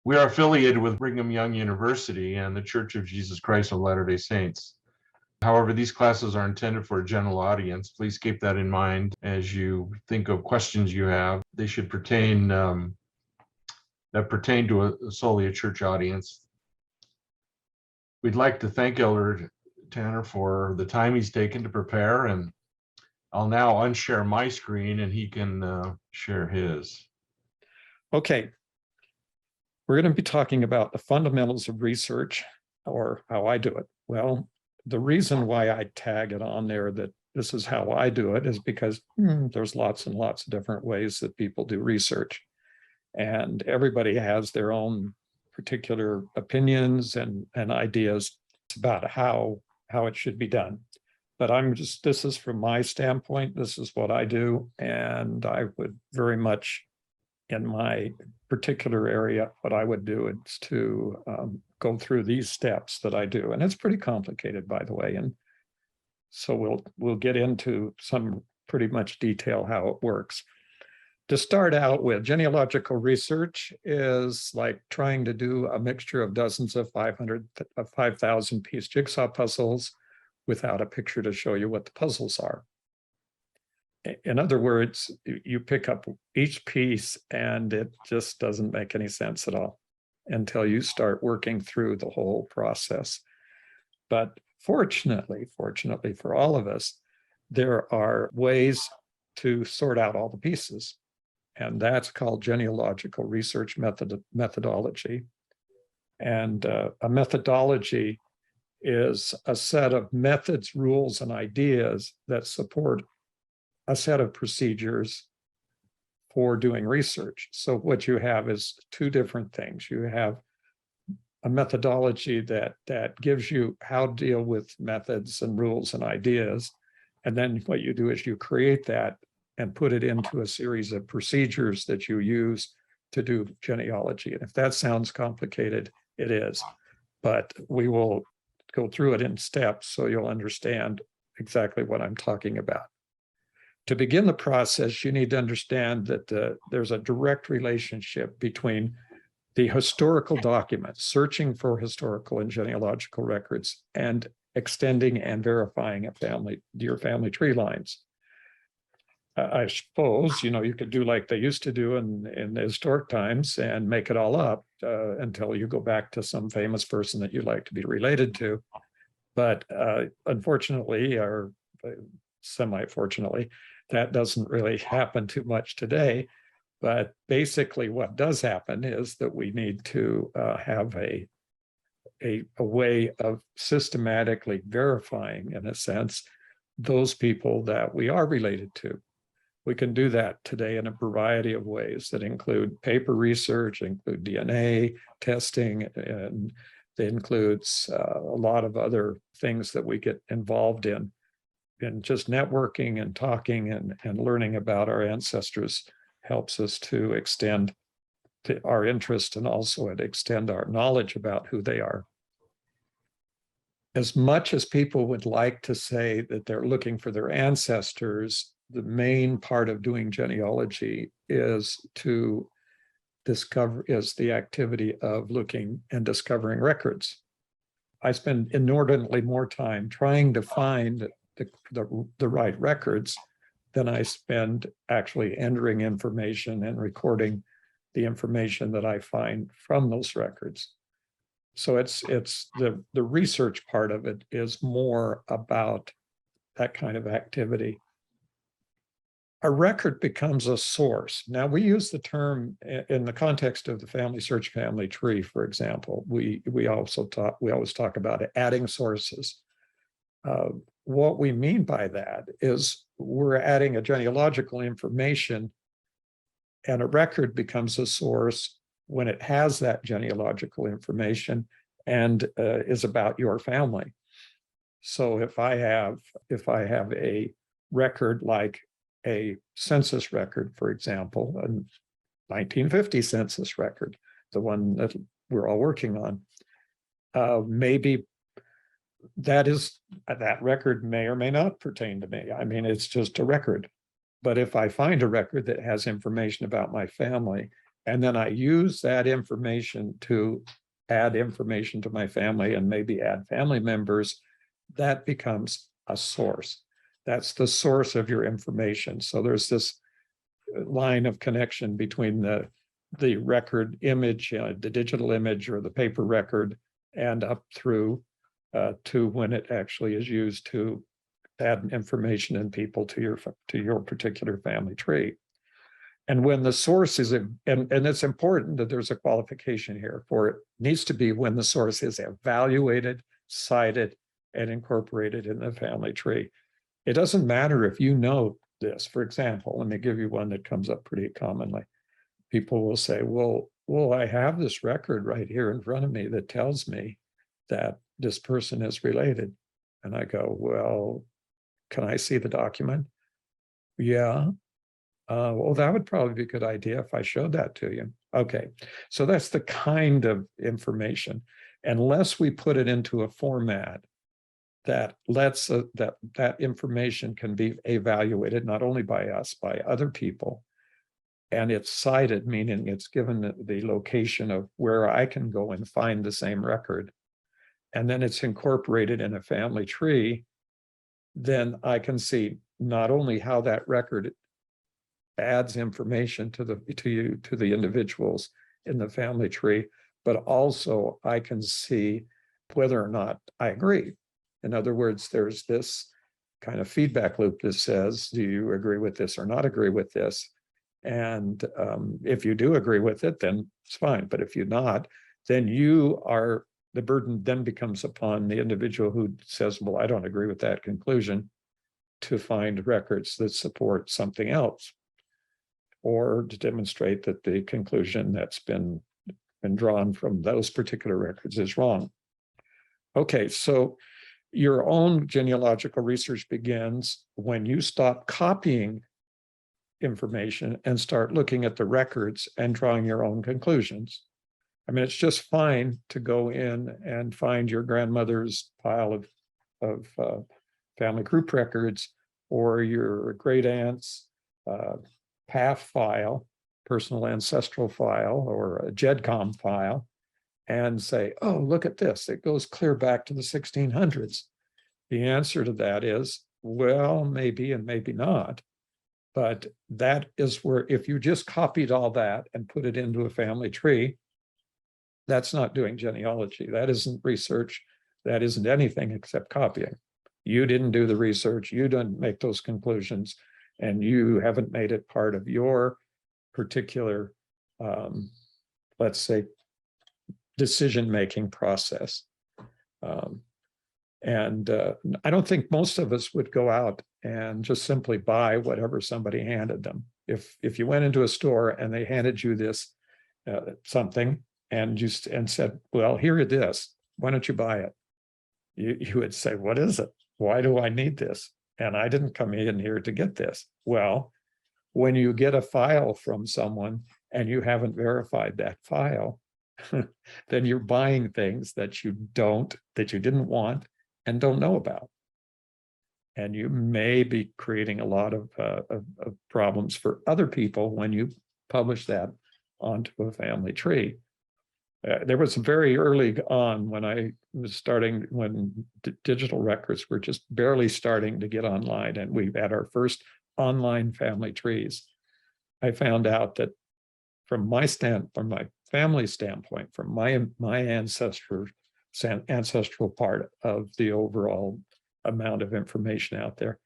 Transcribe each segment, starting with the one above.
We are affiliated with Brigham Young University and the Church of Jesus Christ of Latter-day Saints. However, these classes are intended for a general audience. Please keep that in mind as you think of questions you have. They should pertain to solely a church audience. We'd like to thank Elder Tanner for the time he's taken to prepare, and I'll now unshare my screen and he can share his. Okay, we're going to be talking about the fundamentals of research, or how I do it. Well, the reason why I tag it on there that this is how I do it is because there's lots and lots of different ways that people do research. And everybody has their own particular opinions and ideas about how it should be done. But this is from my standpoint, this is what I do. And I would very much, in my particular area, what I would do is to go through these steps that I do. And it's pretty complicated, by the way. And so we'll get into some pretty much detail how it works. To start out with, genealogical research is like trying to do a mixture of dozens of 5,000 piece jigsaw puzzles without a picture to show you what the puzzles are. In other words, you pick up each piece and it just doesn't make any sense at all until you start working through the whole process. But fortunately for all of us, there are ways to sort out all the pieces. And that's called genealogical research methodology. And a methodology is a set of methods, rules, and ideas that support a set of procedures for doing research. So what you have is two different things. You have a methodology that gives you how to deal with methods and rules and ideas. And then what you do is you create that and put it into a series of procedures that you use to do genealogy. And if that sounds complicated, it is. But we will go through it in steps so you'll understand exactly what I'm talking about. To begin the process, you need to understand that there's a direct relationship between the historical documents, searching for historical and genealogical records, and extending and verifying your family tree lines. I suppose, you could do like they used to do in the historic times and make it all up until you go back to some famous person that you'd like to be related to. But unfortunately, or semi-fortunately, that doesn't really happen too much today. But basically what does happen is that we need to have a way of systematically verifying, in a sense, those people that we are related to. We can do that today in a variety of ways that include paper research, include DNA testing, and it includes a lot of other things that we get involved in just networking and talking and learning about our ancestors helps us to extend our interest and also extend our knowledge about who they are. As much as people would like to say that they're looking for their ancestors, the main part of doing genealogy is the activity of looking and discovering records. I spend inordinately more time trying to find the right records than I spend actually entering information and recording the information that I find from those records. So it's the research part of it is more about that kind of activity. A record becomes a source. Now, we use the term in the context of the family search, family tree, for example. We always talk about adding sources. What we mean by that is we're adding a genealogical information, and a record becomes a source when it has that genealogical information and is about your family. So if I have a record like a census record, for example, a 1950 census record, the one that we're all working on, maybe that record may or may not pertain to me. I mean, it's just a record. But if I find a record that has information about my family, And then I use that information to add information to my family and maybe add family members. That becomes a source. That's the source of your information. So there's this line of connection between the record image, the digital image or the paper record, and up through to when it actually is used to add information and people to your particular family tree. And when the source is, and it's important that there's a qualification here, for it needs to be when the source is evaluated, cited, and incorporated in the family tree. It doesn't matter if you know this. For example, let me give you one that comes up pretty commonly. People will say, well, I have this record right here in front of me that tells me that this person is related. And I go, well, can I see the document? Yeah. Well, that would probably be a good idea if I showed that to you. Okay, so that's the kind of information. Unless we put it into a format that lets that information can be evaluated not only by us, by other people, and it's cited, meaning it's given the location of where I can go and find the same record, and then it's incorporated in a family tree, then I can see not only how that record adds information to the individuals in the family tree, but also I can see whether or not I agree. In other words, there's this kind of feedback loop that says, do you agree with this or not agree with this? And if you do agree with it, then it's fine. But if you're not, then the burden then becomes upon the individual who says, well, I don't agree with that conclusion, to find records that support something else, or to demonstrate that the conclusion that's been drawn from those particular records is wrong. Okay, so your own genealogical research begins when you stop copying information and start looking at the records and drawing your own conclusions. I mean, it's just fine to go in and find your grandmother's pile of family group records, or your great aunt's PAF file, personal ancestral file, or a GEDCOM file, and say, oh, look at this. It goes clear back to the 1600s. The answer to that is, well, maybe and maybe not. But that is where, if you just copied all that and put it into a family tree, that's not doing genealogy. That isn't research. That isn't anything except copying. You didn't do the research. You didn't make those conclusions, and you haven't made it part of your particular, let's say, decision-making process. And I don't think most of us would go out and just simply buy whatever somebody handed them. If you went into a store and they handed you this something and said, well, here it is, why don't you buy it? You would say, what is it? Why do I need this? And I didn't come in here to get this. Well, when you get a file from someone and you haven't verified that file, then you're buying things that you didn't want and don't know about. And you may be creating a lot of problems for other people when you publish that onto a family tree. There was very early on when I was starting, when digital records were just barely starting to get online, and we had our first online family trees. I found out that from my family standpoint, from my ancestral part of the overall amount of information out there.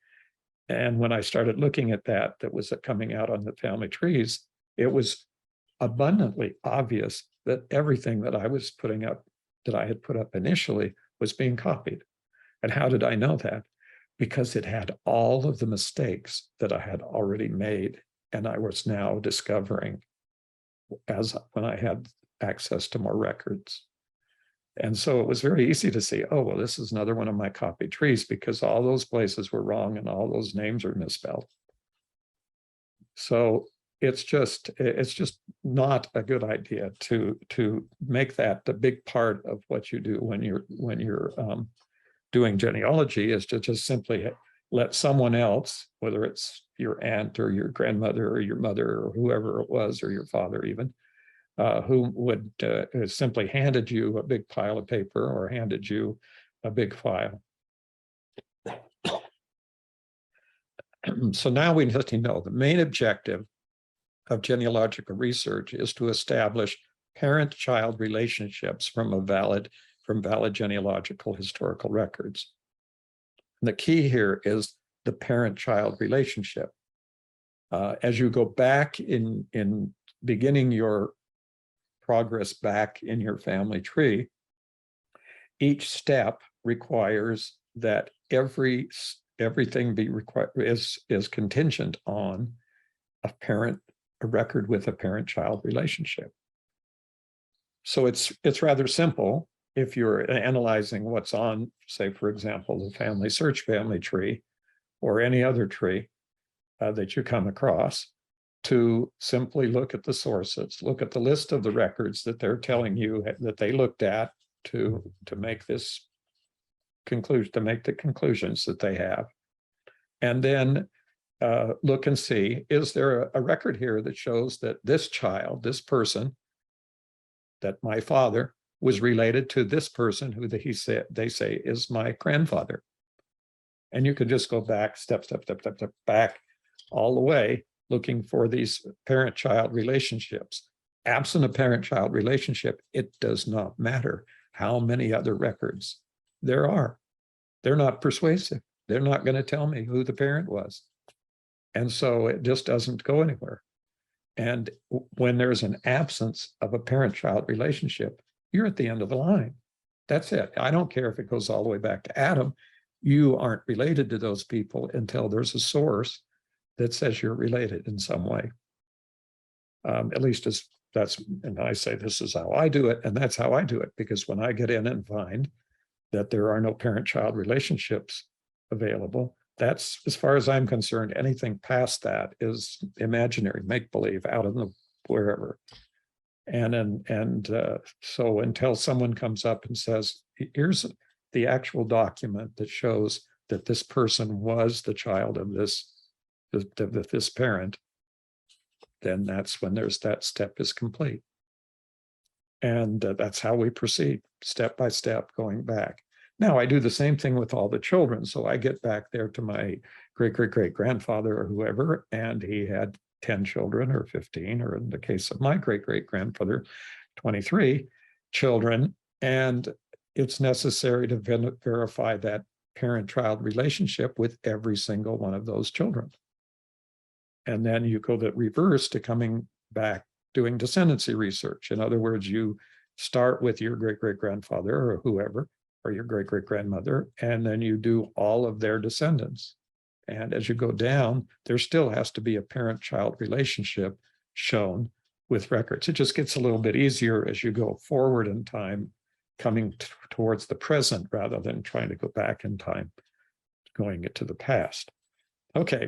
And when I started looking at that was coming out on the family trees, it was abundantly obvious that everything that I was putting up, that I had put up initially, was being copied. And how did I know that? Because it had all of the mistakes that I had already made, and I was now discovering when I had access to more records. And so it was very easy to see, oh, well, this is another one of my copied trees, because all those places were wrong and all those names are misspelled. So it's just not a good idea to make that the big part of what you do when you're doing genealogy, is to just simply let someone else, whether it's your aunt or your grandmother or your mother or whoever it was, or your father even, who would simply handed you a big pile of paper or handed you a big file. So now we need to know the main objective of genealogical research is to establish parent-child relationships from valid genealogical historical records. And the key here is the parent-child relationship. As you go back in beginning your progress back in your family tree, each step requires that everything be is contingent on a record with a parent-child relationship. So it's rather simple if you're analyzing what's on, say, for example, the family search family tree or any other tree that you come across, to simply look at the sources, look at the list of the records that they're telling you that they looked at to make this conclusion, to make the conclusions that they have. And then look and see, is there a record here that shows that this child, this person, that my father was related to this person who they say is my grandfather? And you can just go back, step back all the way, looking for these parent-child relationships. Absent a parent-child relationship, it does not matter how many other records there are. They're not persuasive. They're not going to tell me who the parent was. And so it just doesn't go anywhere. And when there's an absence of a parent-child relationship, you're at the end of the line. That's it. I don't care if it goes all the way back to Adam. You aren't related to those people until there's a source that says you're related in some way. At least and I say this is how I do it, and that's how I do it, because when I get in and find that there are no parent-child relationships available, that's, as far as I'm concerned, anything past that is imaginary, make-believe, out of the wherever. So until someone comes up and says, here's the actual document that shows that this person was the child of this parent, then that's when that step is complete. And that's how we proceed, step by step, going back. Now, I do the same thing with all the children. So I get back there to my great-great-great-grandfather or whoever, and he had 10 children or 15, or in the case of my great-great-grandfather, 23 children. And it's necessary to verify that parent-child relationship with every single one of those children. And then you go the reverse to coming back, doing descendancy research. In other words, you start with your great-great-grandfather or whoever, or your great-great-grandmother, and then you do all of their descendants. And as you go down, there still has to be a parent-child relationship shown with records. It just gets a little bit easier as you go forward in time, coming towards the present rather than trying to go back in time, going into the past. Okay,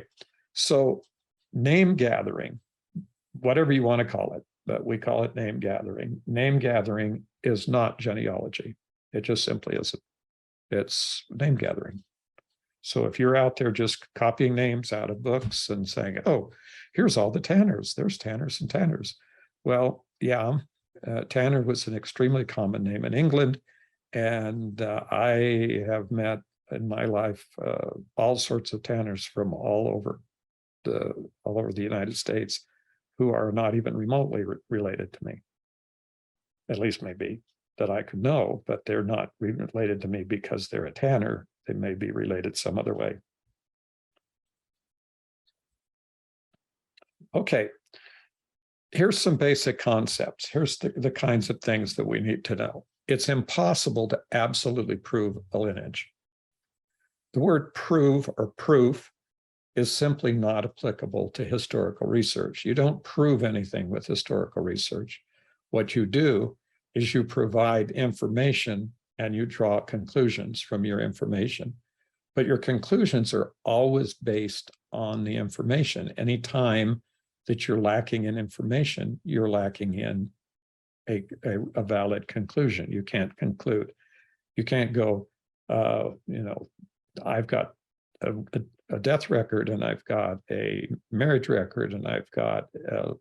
so name gathering, whatever you want to call it, but we call it name gathering. Name gathering is not genealogy. It just simply isn't. It's name gathering. So if you're out there just copying names out of books and saying, oh, here's all the Tanners, there's Tanners and Tanners. Well, yeah, Tanner was an extremely common name in England. And I have met in my life all sorts of Tanners from all over the United States who are not even remotely related to me. At least maybe that I could know, but they're not related to me because they're a Tanner. They may be related some other way. Okay, here's some basic concepts. Here's the kinds of things that we need to know. It's impossible to absolutely prove a lineage. The word prove or proof is simply not applicable to historical research. You don't prove anything with historical research. What you do is you provide information and you draw conclusions from your information. But your conclusions are always based on the information. Anytime that you're lacking in information, you're lacking in a valid conclusion. You can't conclude. You can't go, I've got a death record, and I've got a marriage record, and I've got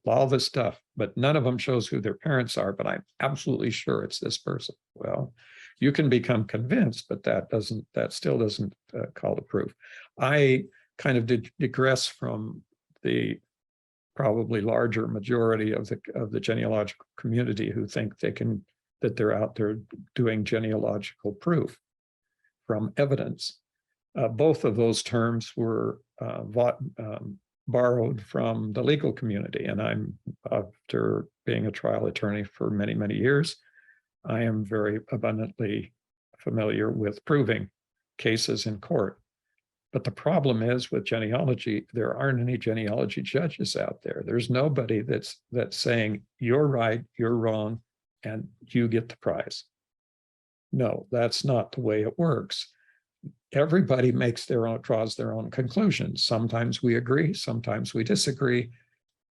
all this stuff, but none of them shows who their parents are, but I'm absolutely sure it's this person. Well, you can become convinced, but that still doesn't call to proof. I kind of digress from the probably larger majority of the genealogical community who think that they're out there doing genealogical proof from evidence. Both of those terms were borrowed from the legal community, and after being a trial attorney for many, many years, I am very abundantly familiar with proving cases in court. But the problem is with genealogy, there aren't any genealogy judges out there. There's nobody that's saying you're right, you're wrong, and you get the prize. No, that's not the way it works. Everybody draws their own conclusions. Sometimes we agree, sometimes we disagree,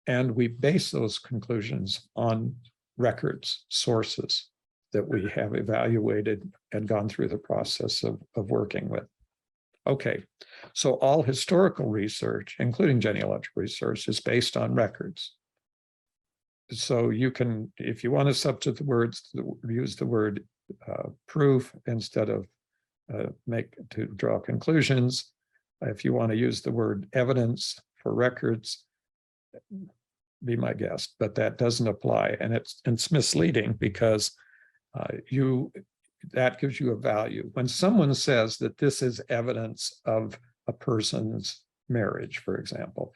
and we base those conclusions on records, sources that we have evaluated and gone through the process of working with. Okay, so all historical research, including genealogical research, is based on records. So you can, if you want to substitute the words, use the word proof instead of to draw conclusions. If you want to use the word evidence for records, be my guest, but that doesn't apply, and it's misleading because that gives you a value. When someone says that this is evidence of a person's marriage, for example,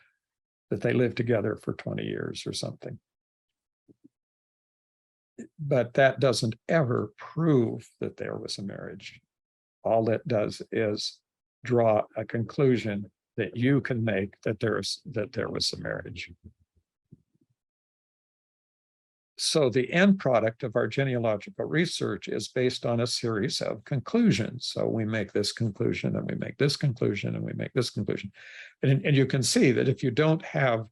that they lived together for 20 years or something, but that doesn't ever prove that there was a marriage. All it does is draw a conclusion that you can make that there was a marriage. So the end product of our genealogical research is based on a series of conclusions. So we make this conclusion, and we make this conclusion, and we make this conclusion. And you can see that if you don't have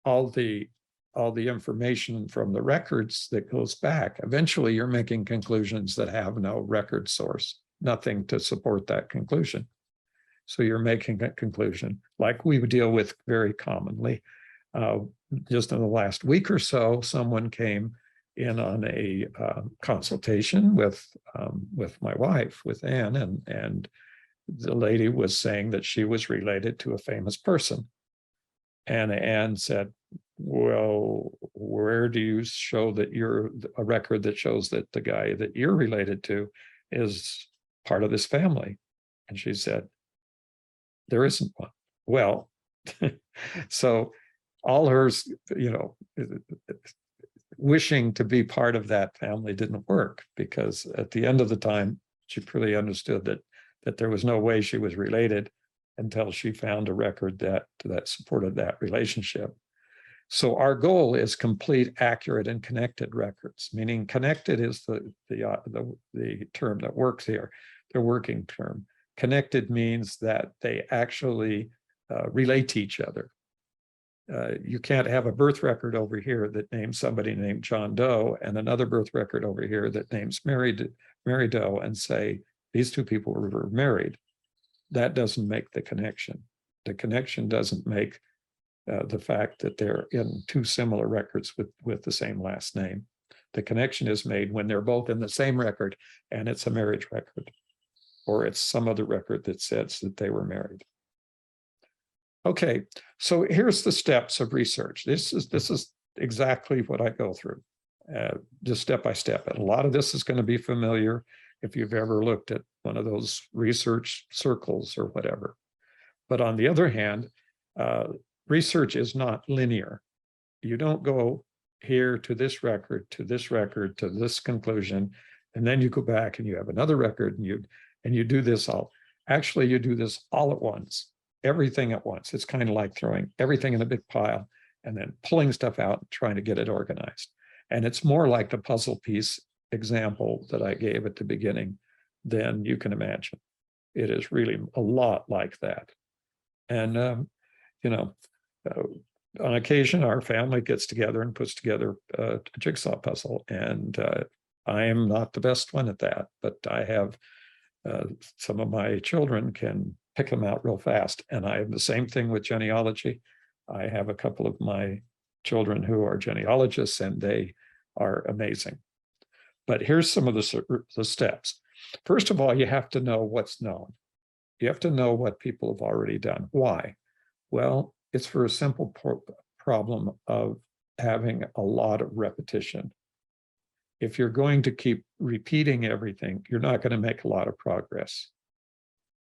all the information from the records that goes back, eventually you're making conclusions that have no record source, nothing to support that conclusion. So you're making a conclusion like we would deal with very commonly. Just in the last week or so, someone came in on a consultation with my wife, with Anne, and the lady was saying that she was related to a famous person. And Anne said, well, where do you show that you're a record that shows that the guy that you're related to is part of this family? And she said, there isn't one. Well, so all hers, wishing to be part of that family didn't work, because at the end of the time, she pretty understood that there was no way she was related until she found a record that supported that relationship. So our goal is complete, accurate, and connected records, meaning connected is the term that works here, the working term. Connected means that they actually relate to each other. You can't have a birth record over here that names somebody named John Doe and another birth record over here that names Mary Doe and say these two people were married. That doesn't make the connection. The connection doesn't make the fact that they're in two similar records with the same last name. The connection is made when they're both in the same record and it's a marriage record, or it's some other record that says that they were married. Okay, so here's the steps of research. This is exactly what I go through, just step by step. And a lot of this is going to be familiar if you've ever looked at one of those research circles or whatever. But on the other hand, research is not linear. You don't go here to this record, to this record, to this conclusion, and then you go back and you have another record and you do this all. Actually, you do this all at once. Everything at once. It's kind of like throwing everything in a big pile and then pulling stuff out and trying to get it organized. And it's more like the puzzle piece example that I gave at the beginning than you can imagine. It is really a lot like that. And, on occasion, our family gets together and puts together a jigsaw puzzle. And I am not the best one at that, but I have some of my children can pick them out real fast. And I have the same thing with genealogy. I have a couple of my children who are genealogists, and they are amazing. But here's some of the steps. First of all, you have to know what's known. You have to know what people have already done. Why? Well, it's for a simple problem of having a lot of repetition. If you're going to keep repeating everything, you're not going to make a lot of progress.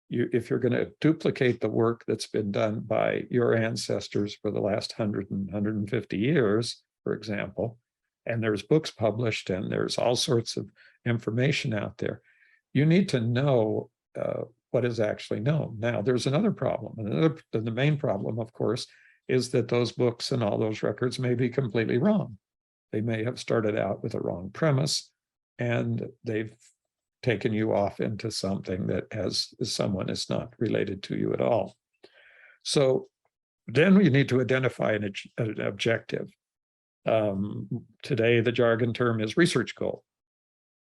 If you're going to duplicate the work that's been done by your ancestors for the last 100 and 150 years, for example, and there's books published and there's all sorts of information out there, you need to know what is actually known. Now, there's another problem. The main problem, of course, is that those books and all those records may be completely wrong. They may have started out with a wrong premise, and they've taken you off into something that someone is not related to you at all. So then you need to identify an objective. Today, the jargon term is research goal.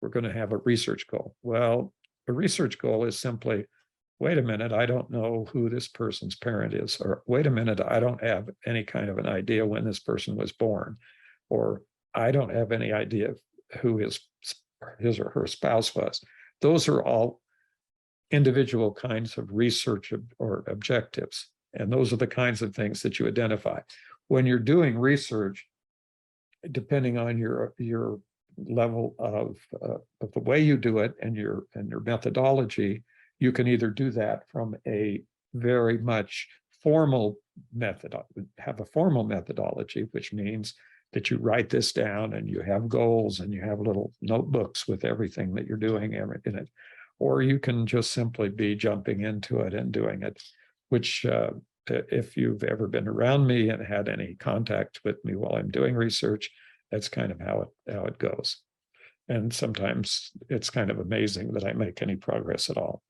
We're going to have a research goal. Well, a research goal is simply, wait a minute, I don't know who this person's parent is, or wait a minute, I don't have any kind of an idea when this person was born, or I don't have any idea who his or her spouse was. Those are all individual kinds of research or objectives. And those are the kinds of things that you identify. When you're doing research, depending on your level of the way you do it and your methodology, you can either do that from a very much formal method, have a formal methodology, which means that you write this down and you have goals and you have little notebooks with everything that you're doing in it. Or you can just simply be jumping into it and doing it, which if you've ever been around me and had any contact with me while I'm doing research, that's kind of how it goes. And sometimes it's kind of amazing that I make any progress at all.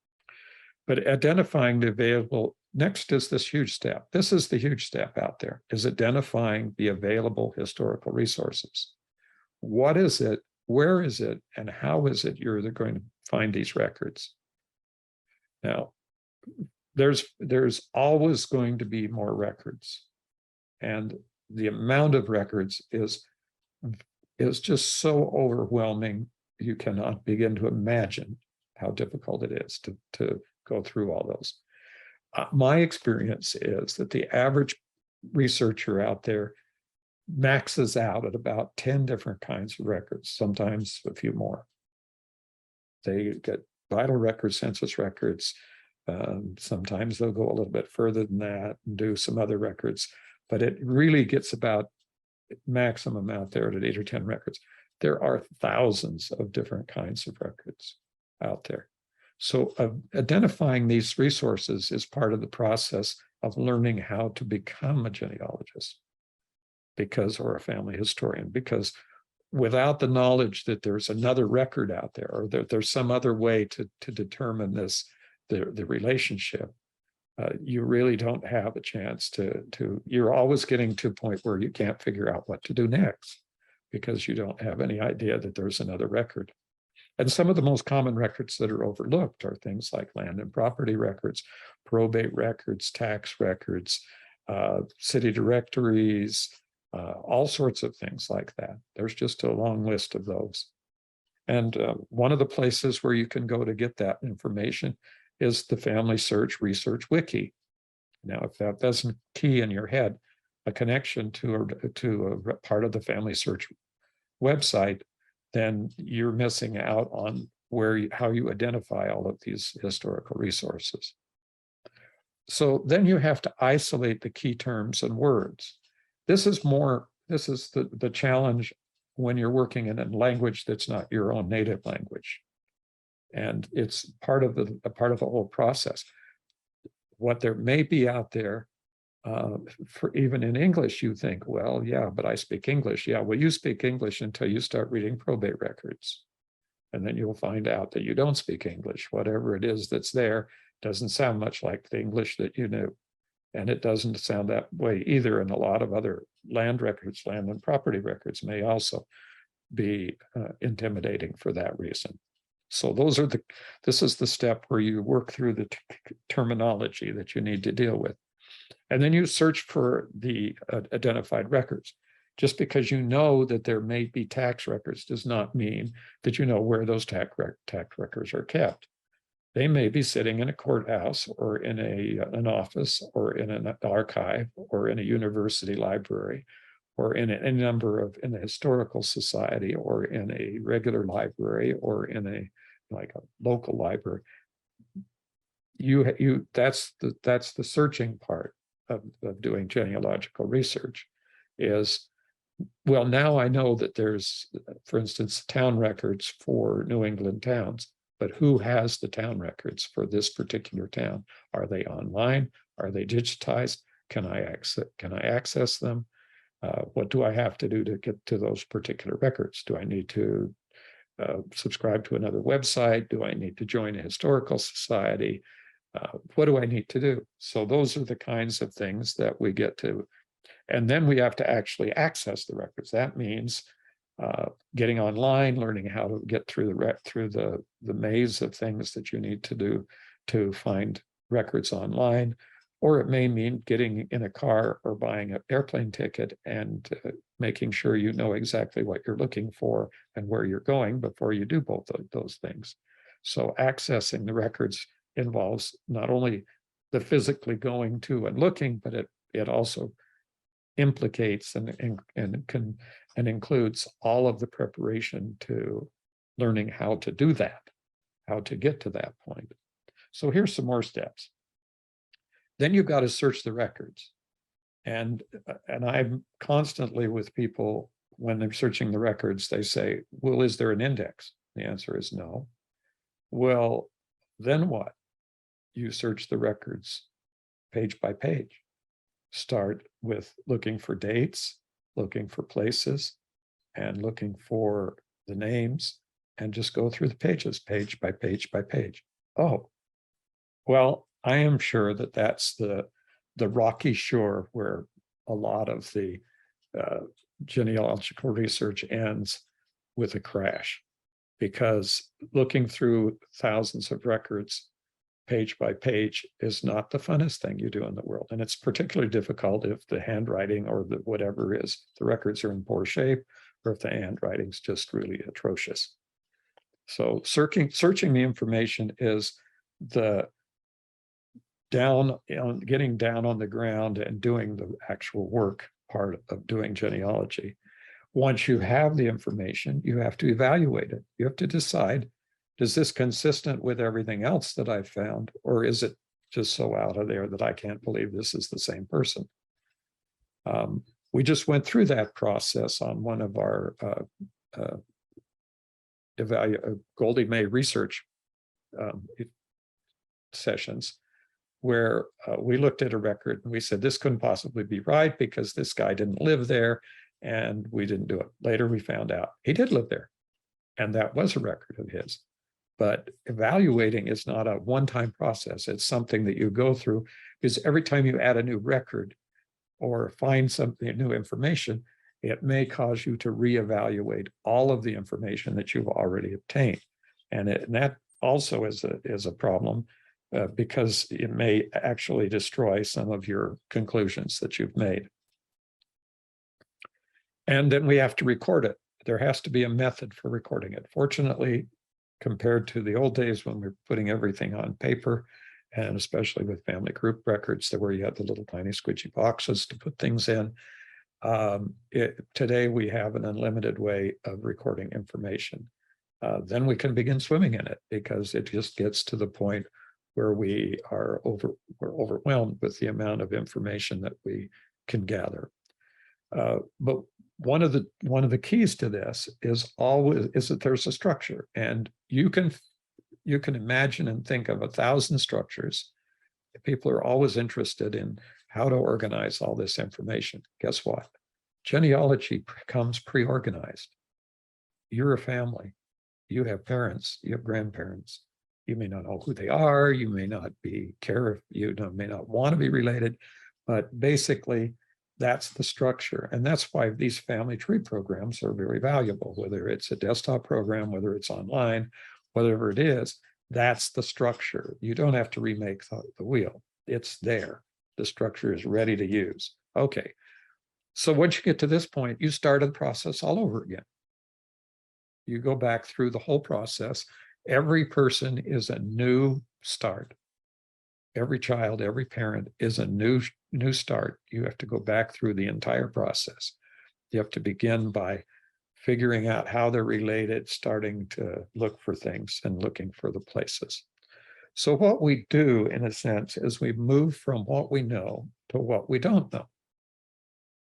But identifying the available, next is this huge step. This is the huge step out there, is identifying the available historical resources. What is it, where is it, and how is it you're going to find these records? Now, there's always going to be more records. And the amount of records is just so overwhelming, you cannot begin to imagine how difficult it is to go through all those. My experience is that the average researcher out there maxes out at about 10 different kinds of records, sometimes a few more. They get vital records, census records. Sometimes they'll go a little bit further than that and do some other records, but it really gets about maximum out there at 8 or 10 records. There are thousands of different kinds of records out there. So identifying these resources is part of the process of learning how to become a genealogist or a family historian, because without the knowledge that there's another record out there, or that there's some other way to determine the relationship, you really don't have a chance you're always getting to a point where you can't figure out what to do next because you don't have any idea that there's another record. And some of the most common records that are overlooked are things like land and property records, probate records, tax records, city directories, all sorts of things like that. There's just a long list of those. And one of the places where you can go to get that information is the Family Search Research Wiki. Now, if that doesn't key in your head a connection to a part of the Family Search website, then you're missing out on how you identify all of these historical resources. So then you have to isolate the key terms and words. This is the challenge when you're working in a language that's not your own native language. And it's part of the whole process. What there may be out there, for even in English, you think, well, yeah, but I speak English. Yeah, well, you speak English until you start reading probate records. And then you'll find out that you don't speak English. Whatever it is that's there doesn't sound much like the English that you knew. And it doesn't sound that way either. And a lot of other land records, land and property records may also be intimidating for that reason. So this is the step where you work through the terminology that you need to deal with. And then you search for the identified records. Just because you know that there may be tax records does not mean that you know where those tax records are kept. They may be sitting in a courthouse or in an office or in an archive or in a university library or in a number in a historical society or in a regular library or in a local library. That's the searching part of doing genealogical research is, well, now I know that there's, for instance, town records for New England towns, but who has the town records for this particular town? Are they online? Are they digitized? Can I access them? What do I have to do to get to those particular records? Do I need to subscribe to another website? Do I need to join a historical society? What do I need to do? So those are the kinds of things that we get to. And then we have to actually access the records. That means getting online, learning how to get through the maze of things that you need to do to find records online. Or it may mean getting in a car or buying an airplane ticket and making sure you know exactly what you're looking for and where you're going before you do both of those things. So accessing the records involves not only the physically going to and looking, but it also implicates and includes all of the preparation to learning how to do that, how to get to that point. So here's some more steps. Then you've got to search the records. And I'm constantly with people when they're searching the records, they say, well, is there an index? The answer is no. Well, then what? You search the records page by page. Start with looking for dates, looking for places, and looking for the names, and just go through the pages, page by page by page. Oh, well, I am sure that that's the rocky shore where a lot of the genealogical research ends with a crash, because looking through thousands of records page by page is not the funnest thing you do in the world. And it's particularly difficult if the handwriting or the whatever is, the records are in poor shape, or if the handwriting's just really atrocious. So searching the information is getting down on the ground and doing the actual work part of doing genealogy. Once you have the information, you have to evaluate it. You have to decide, is this consistent with everything else that I've found, or is it just so out of there that I can't believe this is the same person? We just went through that process on one of our Goldie May research sessions, where we looked at a record and we said, this couldn't possibly be right because this guy didn't live there, and we didn't do it. Later, we found out he did live there, and that was a record of his. But evaluating is not a one-time process. It's something that you go through, because every time you add a new record or find something, new information, it may cause you to reevaluate all of the information that you've already obtained. And that also is a problem, because it may actually destroy some of your conclusions that you've made. And then we have to record it. There has to be a method for recording it. Fortunately, compared to the old days when we were putting everything on paper, and especially with family group records, where you had the little tiny squidgy boxes to put things in, today we have an unlimited way of recording information. Then we can begin swimming in it, because it just gets to the point where we're overwhelmed with the amount of information that we can gather. But one of the keys to this is that there's a structure, and you can imagine and think of 1,000 structures. People are always interested in how to organize all this information. Guess what? Genealogy comes pre-organized. You're a family. You have parents. You have grandparents. You may not know who they are. You may not may not want to be related, but basically, that's the structure. And that's why these family tree programs are very valuable, whether it's a desktop program, whether it's online, whatever it is, that's the structure. You don't have to remake the wheel. It's there. The structure is ready to use. Okay. So once you get to this point, you start the process all over again. You go back through the whole process. Every person is a new start. Every child, every parent is a new start. You have to go back through the entire process. You have to begin by figuring out how they're related, starting to look for things and looking for the places. So what we do, in a sense, is we move from what we know to what we don't know.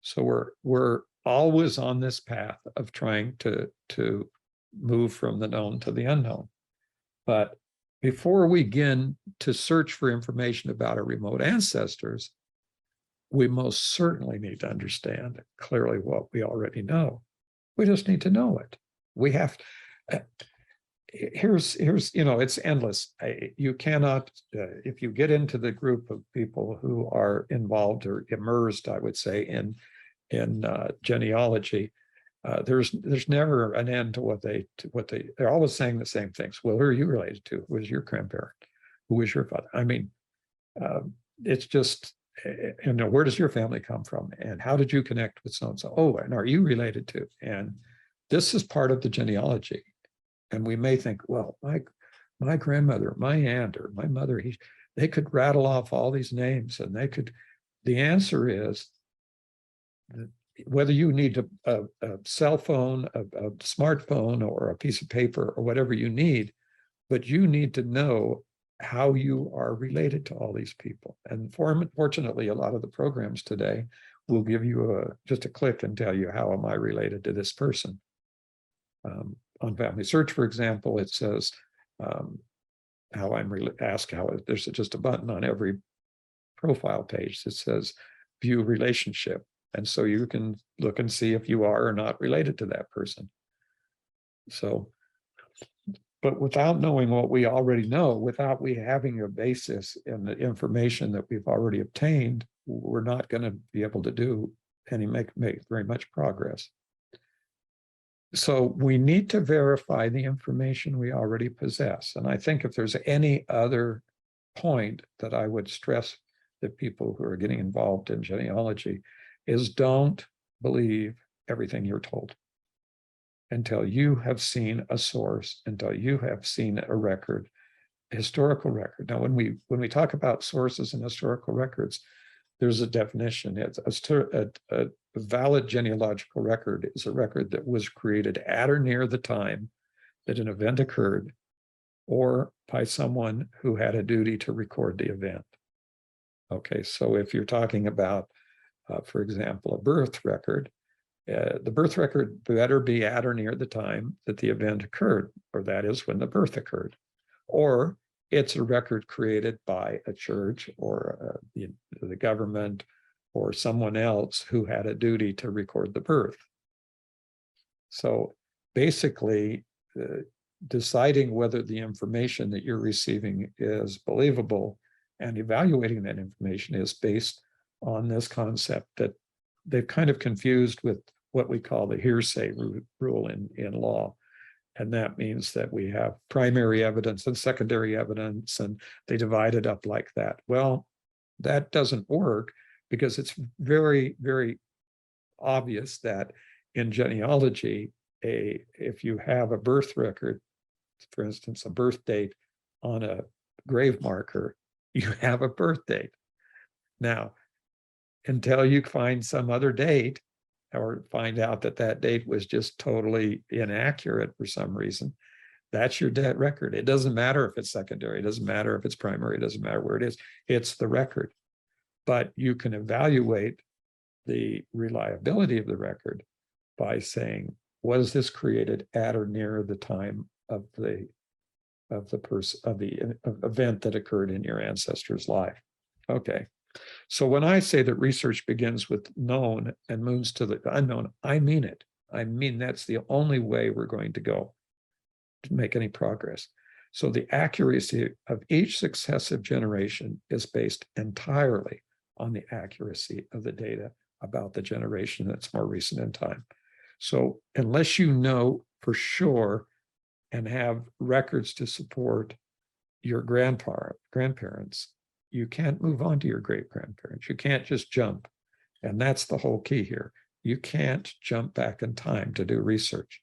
So we're always on this path of trying to move from the known to the unknown. But before we begin to search for information about our remote ancestors, we most certainly need to understand clearly what we already know. We just need to know it. We have, here's, it's endless. You cannot, if you get into the group of people who are involved or immersed, I would say, in genealogy, there's never an end to what they're always saying the same things. Well, who are you related to? Who was your grandparent? Who was your father? I mean, it's just, where does your family come from? And how did you connect with so-and-so? Oh, and are you related to? And this is part of the genealogy. And we may think, well, my grandmother, my aunt, or my mother, they could rattle off all these names, and the answer is, whether you need a cell phone, a smartphone, or a piece of paper, or whatever you need, but you need to know how you are related to all these people. And fortunately, a lot of the programs today will give you just a click and tell you, how am I related to this person? On Family Search, for example, it says how I'm asked how there's just a button on every profile page that says view relationship. And so you can look and see if you are or not related to that person. So, but without knowing what we already know, without we having a basis in the information that we've already obtained, we're not going to be able to do make very much progress. So we need to verify the information we already possess. And I think if there's any other point that I would stress that people who are getting involved in genealogy is, don't believe everything you're told until you have seen a source, until you have seen a record, a historical record. Now, when we talk about sources and historical records, there's a definition. It's a valid genealogical record is a record that was created at or near the time that an event occurred, or by someone who had a duty to record the event. Okay, so if you're talking about, for example, a birth record, the birth record better be at or near the time that the event occurred, or that is when the birth occurred. Or it's a record created by a church or the government or someone else who had a duty to record the birth. So basically, deciding whether the information that you're receiving is believable and evaluating that information is based on this concept that they've kind of confused with what we call the hearsay rule in law. And that means that we have primary evidence and secondary evidence, and they divide it up like that. Well, that doesn't work, because it's very, very obvious that in genealogy, if you have a birth record, for instance, a birth date on a grave marker, you have a birth date. Now, until you find some other date, or find out that that date was just totally inaccurate for some reason, that's your debt record. It doesn't matter if it's secondary, it doesn't matter if it's primary, it doesn't matter where it is, it's the record. But you can evaluate the reliability of the record by saying, was this created at or near the time of the event that occurred in your ancestor's life? Okay. So when I say that research begins with known and moves to the unknown, I mean it. I mean, that's the only way we're going to go to make any progress. So the accuracy of each successive generation is based entirely on the accuracy of the data about the generation that's more recent in time. So unless you know for sure and have records to support your grandparents, you can't move on to your great-grandparents. You can't just jump. And that's the whole key here. You can't jump back in time to do research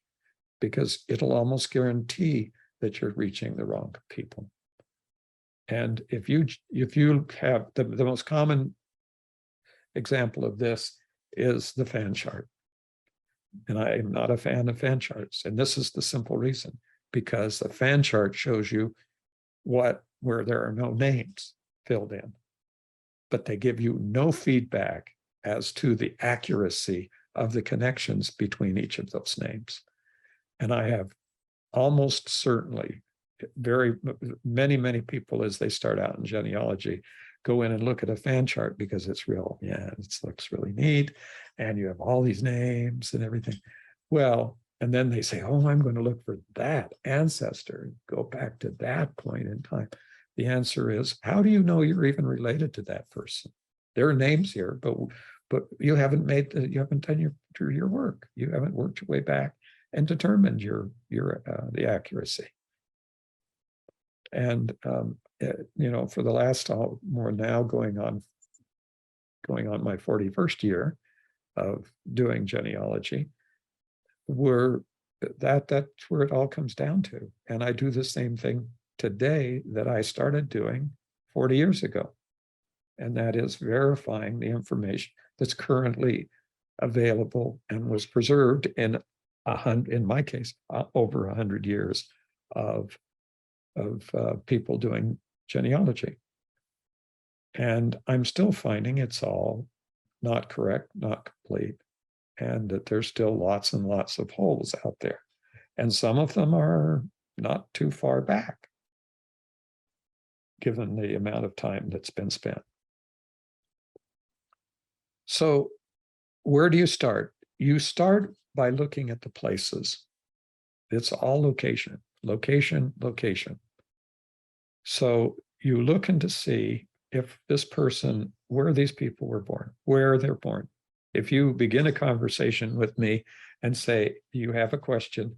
because it'll almost guarantee that you're reaching the wrong people. And if you have the most common example of this is the fan chart. And I am not a fan of fan charts. And this is the simple reason, because the fan chart shows you where there are no names filled in, but they give you no feedback as to the accuracy of the connections between each of those names. And I have almost certainly many people, as they start out in genealogy, go in and look at a fan chart because it's real. Yeah, it looks really neat. And you have all these names and everything. Well, and then they say, oh, I'm going to look for that ancestor and go back to that point in time. The answer is, how do you know you're even related to that person? There are names here, but you haven't done your work. You haven't worked your way back and determined the accuracy. And for the last more now going on my 41st year of doing genealogy, that's where it all comes down to. And I do the same thing today that I started doing 40 years ago. And that is verifying the information that's currently available and was preserved in my case, over 100 years of people doing genealogy. And I'm still finding it's all not correct, not complete, and that there's still lots and lots of holes out there. And some of them are not too far back, given the amount of time that's been spent. So where do you start? You start by looking at the places. It's all location, location, location. So you looking to see if this person, where these people were born, where they're born. If you begin a conversation with me and say, you have a question,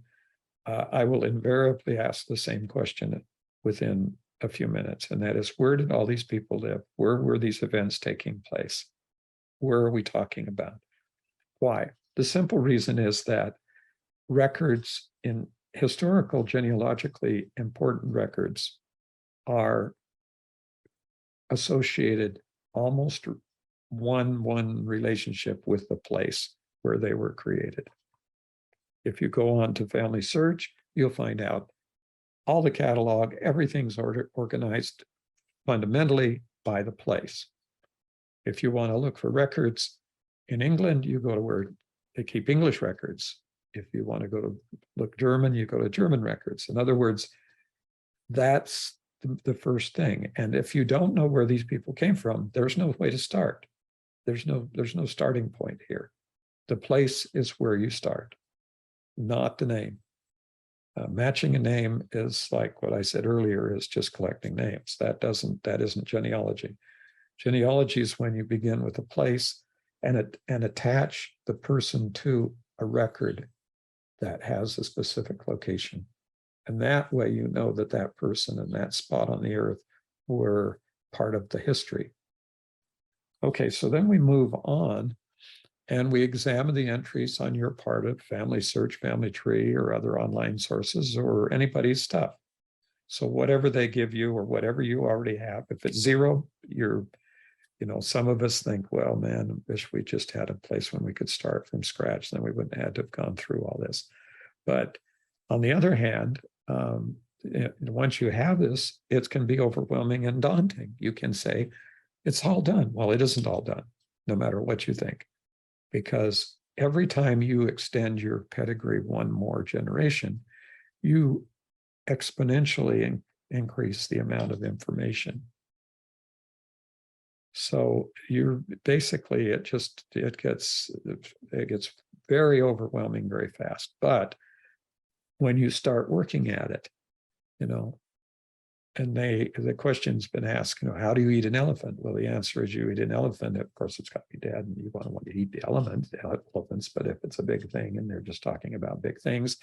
I will invariably ask the same question within a few minutes. And that is, where did all these people live? Where were these events taking place? Where are we talking about? Why? The simple reason is that records in historical, genealogically important records are associated almost one relationship with the place where they were created. If you go on to Family Search, you'll find out all the catalog, everything's organized fundamentally by the place. If you want to look for records in England, you go to where they keep English records. If you want to go to look German, you go to German records. In other words, that's the first thing. And if you don't know where these people came from, there's no way to start. There's no starting point here. The place is where you start, not the name. Matching a name is like what I said earlier, is just collecting names. That isn't genealogy. Genealogy is when you begin with a place and attach the person to a record that has a specific location. And that way you know that that person and that spot on the earth were part of the history. Okay, so then we move on and we examine the entries on your part of Family Search, Family Tree, or other online sources, or anybody's stuff. So whatever they give you or whatever you already have, if it's zero, some of us think, well, man, I wish we just had a place when we could start from scratch, then we wouldn't have had to have gone through all this. But on the other hand, once you have this, it can be overwhelming and daunting. You can say, it's all done. Well, it isn't all done, no matter what you think, because every time you extend your pedigree one more generation, you exponentially increase the amount of information. So you're basically, it gets very overwhelming very fast. But when you start working at it, the question's been asked, how do you eat an elephant? Well, the answer is you eat an elephant. Of course, it's got to be dead, and you want to eat the elephants. But if it's a big thing and they're just talking about big things,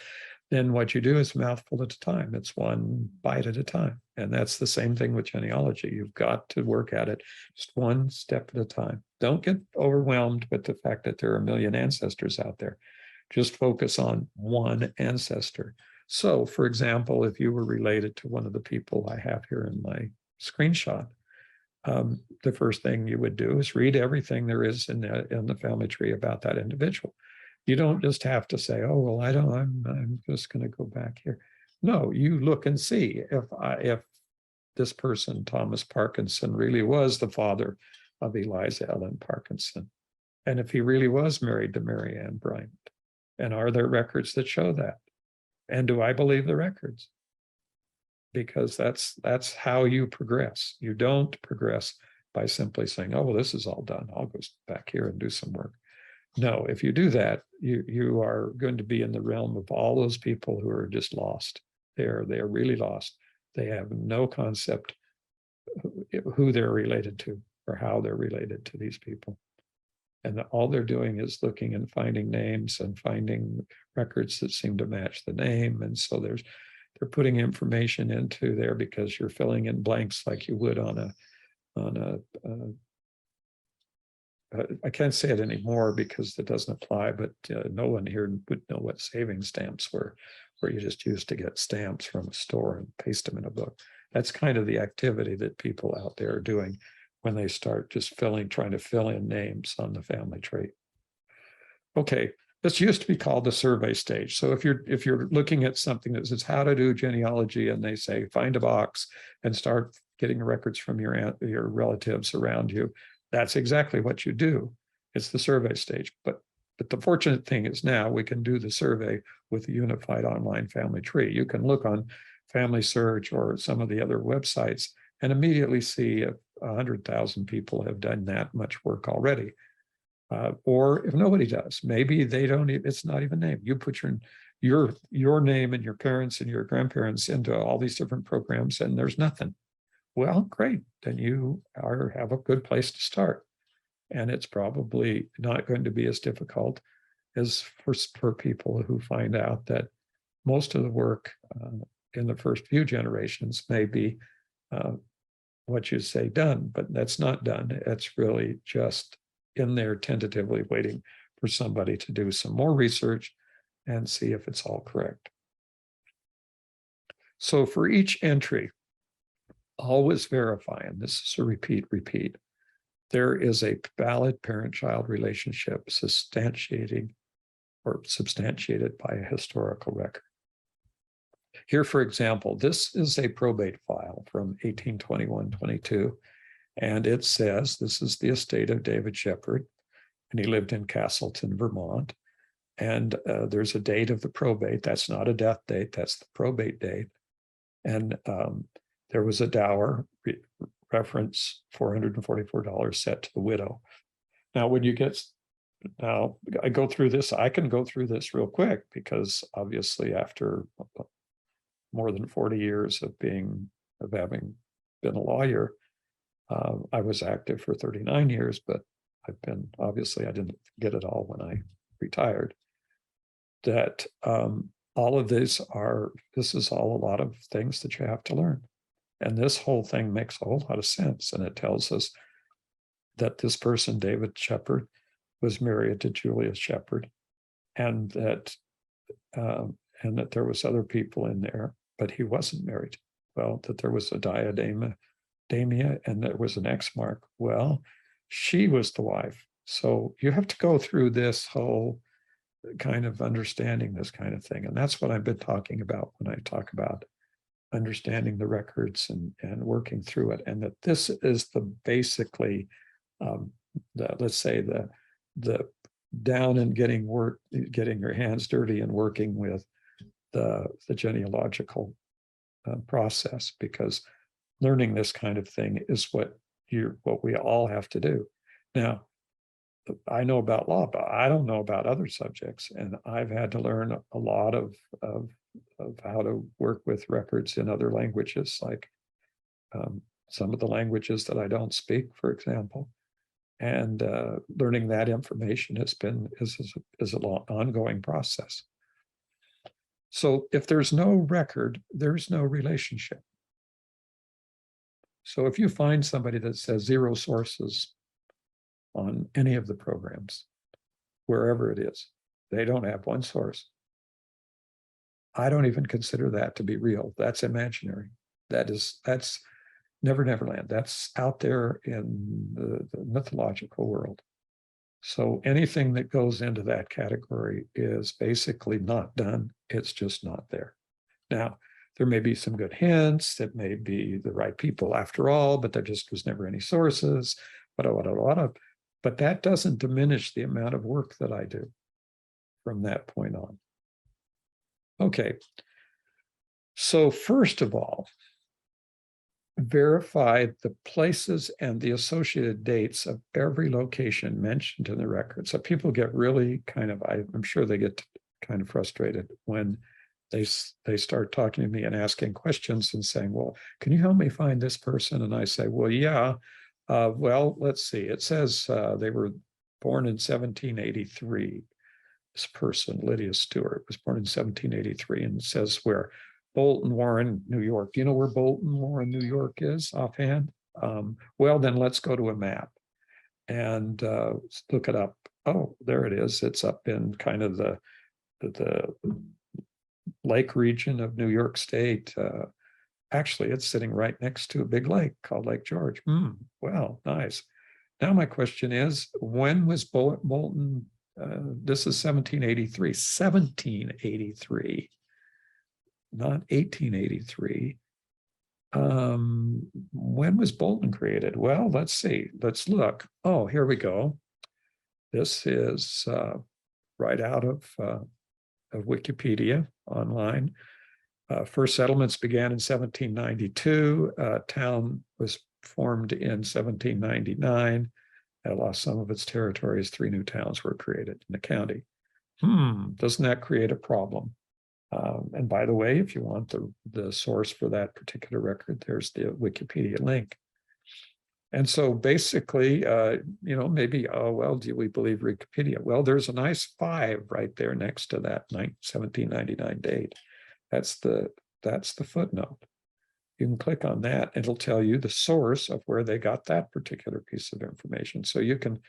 then what you do is a mouthful at a time. It's one bite at a time. And that's the same thing with genealogy. You've got to work at it just one step at a time. Don't get overwhelmed with the fact that there are a million ancestors out there. Just focus on one ancestor. So, for example, if you were related to one of the people I have here in my screenshot, the first thing you would do is read everything there is in the family tree about that individual. You don't just have to say, "Oh, well, I'm just going to go back here." No, you look and see if this person, Thomas Parkinson, really was the father of Eliza Ellen Parkinson, and if he really was married to Mary Ann Bryant, and are there records that show that? And do I believe the records? Because that's how you progress. You don't progress by simply saying, "Oh, well, this is all done. I'll go back here and do some work." No, if you do that, you are going to be in the realm of all those people who are just lost. They're really lost. They have no concept who they're related to or how they're related to these people. And all they're doing is looking and finding names and finding records that seem to match the name. And so they're putting information into there because you're filling in blanks like you would on a I can't say it anymore because it doesn't apply, but no one here would know what saving stamps were, where you just used to get stamps from a store and paste them in a book. That's kind of the activity that people out there are doing when they start just trying to fill in names on the family tree. Okay, this used to be called the survey stage. So if you're looking at something that says how to do genealogy, and they say find a box and start getting records from your relatives around you, that's exactly what you do. It's the survey stage. But the fortunate thing is now we can do the survey with a unified online family tree. You can look on Family Search or some of the other websites and immediately see if 100,000 people have done that much work already. Or if nobody does, maybe they don't, it's not even named. You put your name and your parents and your grandparents into all these different programs and there's nothing. Well, great, then you have a good place to start. And it's probably not going to be as difficult as for people who find out that most of the work in the first few generations may be what you say done, but that's not done. It's really just in there tentatively waiting for somebody to do some more research and see if it's all correct. So for each entry, always verify, and this is a repeat. There is a valid parent-child relationship substantiated by a historical record. Here, for example, this is a probate file from 1821-22, and it says this is the estate of David Shepherd, and he lived in Castleton, Vermont. And there's a date of the probate. That's not a death date. That's the probate date. And there was a dower reference $444 set to the widow. Now, I go through this, I can go through this real quick because obviously after more than 40 years of having been a lawyer, I was active for 39 years, but obviously I didn't get it all when I retired. That all of this is all a lot of things that you have to learn. And this whole thing makes a whole lot of sense. And it tells us that this person, David Shepherd, was married to Julia Shepherd, and that there was other people in there, but he wasn't married. Well, that there was a diadema, and there was an X mark. Well, she was the wife. So you have to go through this whole kind of understanding this kind of thing. And that's what I've been talking about when I talk about understanding the records and working through it. And that this is basically, let's say the down and getting your hands dirty and working with the genealogical process, because learning this kind of thing is what we all have to do. Now, I know about law, but I don't know about other subjects, and I've had to learn a lot of how to work with records in other languages like some of the languages that I don't speak, for example. And learning that information is a long ongoing process. So if there's no record, there's no relationship. So if you find somebody that says 0 sources on any of the programs, wherever it is, they don't have one source. I don't even consider that to be real. That's imaginary. That's Never Neverland. That's out there in the mythological world. So anything that goes into that category is basically not done. It's just not there. Now, there may be some good hints. It may be the right people after all, but there just was never any sources. But that doesn't diminish the amount of work that I do from that point on. Okay. So first of all, verify the places and the associated dates of every location mentioned in the record. So people get really I'm sure they get kind of frustrated when they start talking to me and asking questions and saying, well, can you help me find this person? And I say, well, yeah, well, let's see. It says they were born in 1783. This person, Lydia Stewart, was born in 1783, and it says where? Bolton, Warren, New York. Do you know where Bolton, Warren, New York is offhand? Well, then let's go to a map and look it up. Oh, there it is. It's up in kind of the lake region of New York State. Actually, it's sitting right next to a big lake called Lake George. Well, nice. Now my question is, when was Bolton? This is 1783. 1783. Not 1883. When was Bolton created? Well, let's see. Let's look. Oh, here we go. This is right out of Wikipedia online. First settlements began in 1792. Town was formed in 1799. It lost some of its territories. 3 new towns were created in the county. Doesn't that create a problem? And by the way, if you want the source for that particular record, there's the Wikipedia link. And so basically, maybe, oh, well, do we believe Wikipedia? Well, there's a nice 5 right there next to that 1799 date. That's the footnote. You can click on that. It'll tell you the source of where they got that particular piece of information. So you can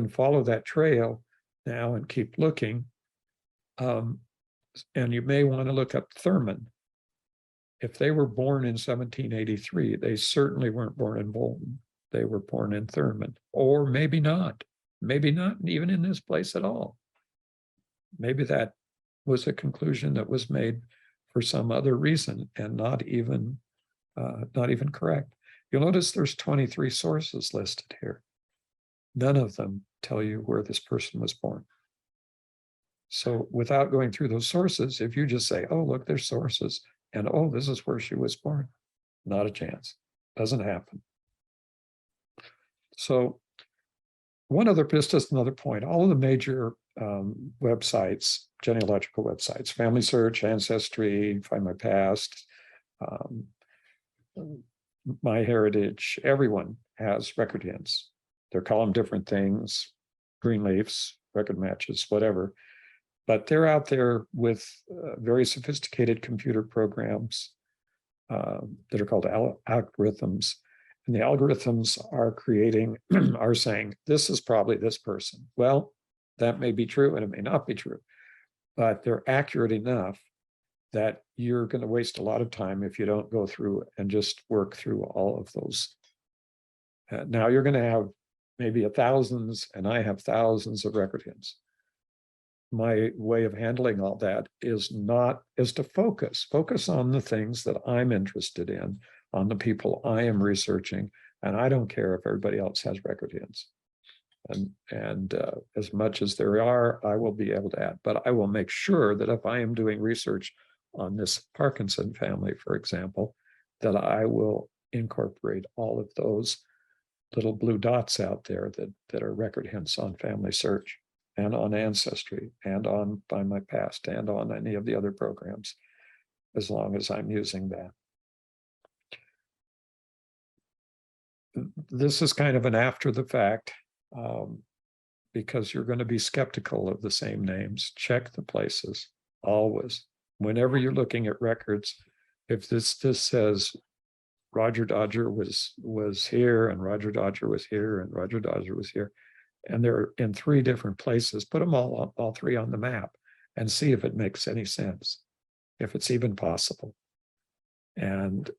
follow that trail now and keep looking. And you may want to look up Thurman. If they were born in 1783, they certainly weren't born in Bolton. They were born in Thurman, or maybe not even in this place at all. Maybe that was a conclusion that was made for some other reason and not even correct. You'll notice there's 23 sources listed here. None of them tell you where this person was born. So without going through those sources, if you just say, oh, look, there's sources, and oh, this is where she was born, not a chance. Doesn't happen. So just another point, all of the major websites, genealogical websites, Family Search, Ancestry, Find My Past, My Heritage, everyone has record hints. They're calling them different things, Greenleafs, record matches, whatever. But they're out there with very sophisticated computer programs that are called algorithms. And the algorithms are saying, this is probably this person. Well, that may be true and it may not be true, but they're accurate enough that you're going to waste a lot of time if you don't go through and just work through all of those. Now you're going to have maybe thousands, and I have thousands of record hints. My way of handling all that is to focus on the things that I'm interested in, on the people I am researching, and I don't care if everybody else has record hints. And as much as there are, I will be able to add, but I will make sure that if I am doing research on this Parkinson family, for example, that I will incorporate all of those little blue dots out there that are record hints on Family Search and on Ancestry and on Find My Past and on any of the other programs, as long as I'm using that. this is kind of an after the fact, because you're going to be skeptical of the same names. Check the places always. Whenever you're looking at records, if this says Roger Dodger was here and Roger Dodger was here and Roger Dodger was here, and they're in 3 different places, put them all 3 on the map and see if it makes any sense, if it's even possible. And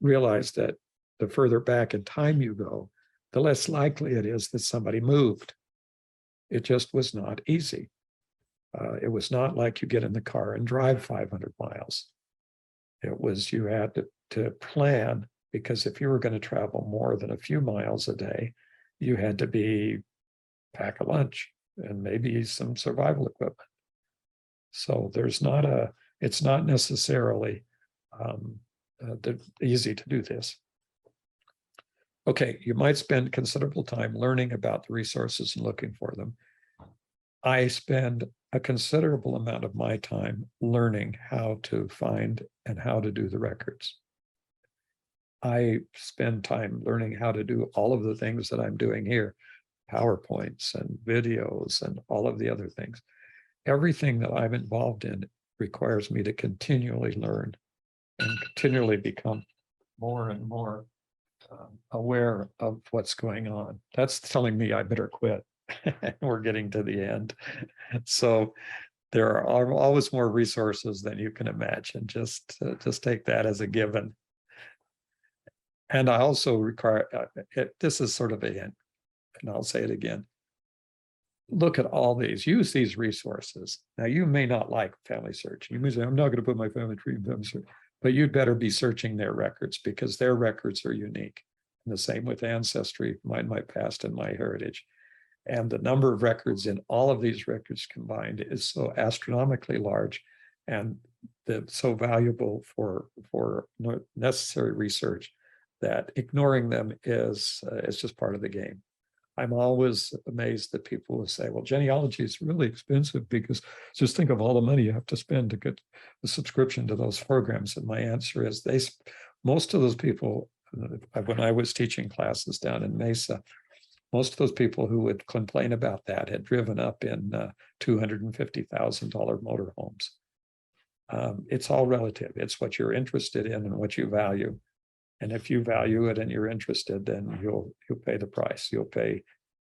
realize that the further back in time you go, the less likely it is that somebody moved. It just was not easy. It was not like you get in the car and drive 500 miles. It was you had to plan, because if you were going to travel more than a few miles a day, you had to pack a lunch and maybe some survival equipment. So it's not necessarily easy to do this. Okay, you might spend considerable time learning about the resources and looking for them. I spend a considerable amount of my time learning how to find and how to do the records. I spend time learning how to do all of the things that I'm doing here, PowerPoints and videos and all of the other things. Everything that I'm involved in requires me to continually learn and continually become more and more aware of what's going on. That's telling me I better quit. We're getting to the end. So there are always more resources than you can imagine. Just take that as a given. And I also require, this is sort of a hint, and I'll say it again. Look at all these, use these resources. Now, you may not like family search. You may say, I'm not going to put my family tree in family search, but you'd better be searching their records because their records are unique. And the same with Ancestry, my past and my heritage. And the number of records in all of these records combined is so astronomically large and so valuable for necessary research that ignoring them is just part of the game. I'm always amazed that people will say, well, genealogy is really expensive because just think of all the money you have to spend to get the subscription to those programs. And my answer is most of those people, when I was teaching classes down in Mesa, most of those people who would complain about that had driven up in $250,000 motorhomes. It's all relative. It's what you're interested in and what you value. And if you value it and you're interested, then you'll pay the price. You'll pay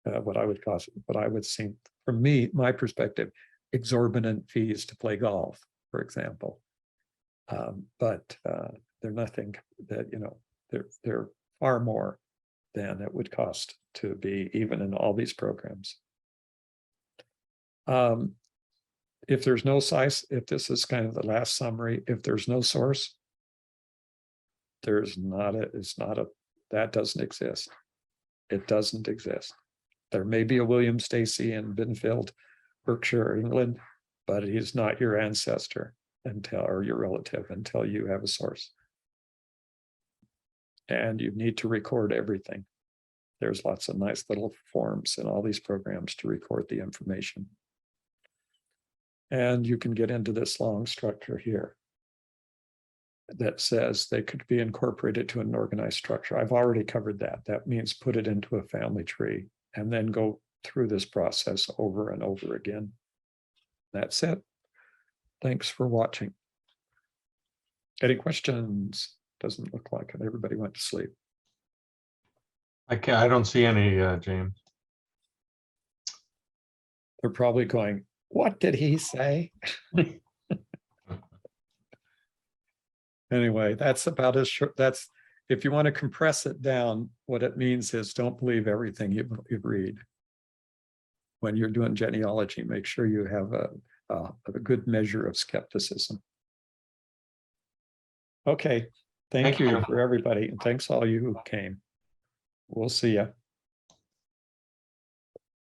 what I would see, from me, my perspective, exorbitant fees to play golf, for example. But they're nothing that, they're far more than it would cost to be even in all these programs. If there's no size, if this is kind of the last summary, if there's no source, that doesn't exist. It doesn't exist. There may be a William Stacy in Binfield, Berkshire, England, but he's not your ancestor or your relative until you have a source. And you need to record everything. There's lots of nice little forms in all these programs to record the information. And you can get into this long structure here that says they could be incorporated to an organized structure. I've already covered that. That means put it into a family tree and then go through this process over and over again. That's it. Thanks for watching. Any questions? Doesn't look like it. Everybody went to sleep. I don't see any, James. They're probably going, what did he say? Anyway, that's about as short. That's, if you want to compress it down, what it means is don't believe everything you read. When you're doing genealogy, make sure you have a good measure of skepticism. Okay, thank you for everybody, and thanks all you who came. We'll see you.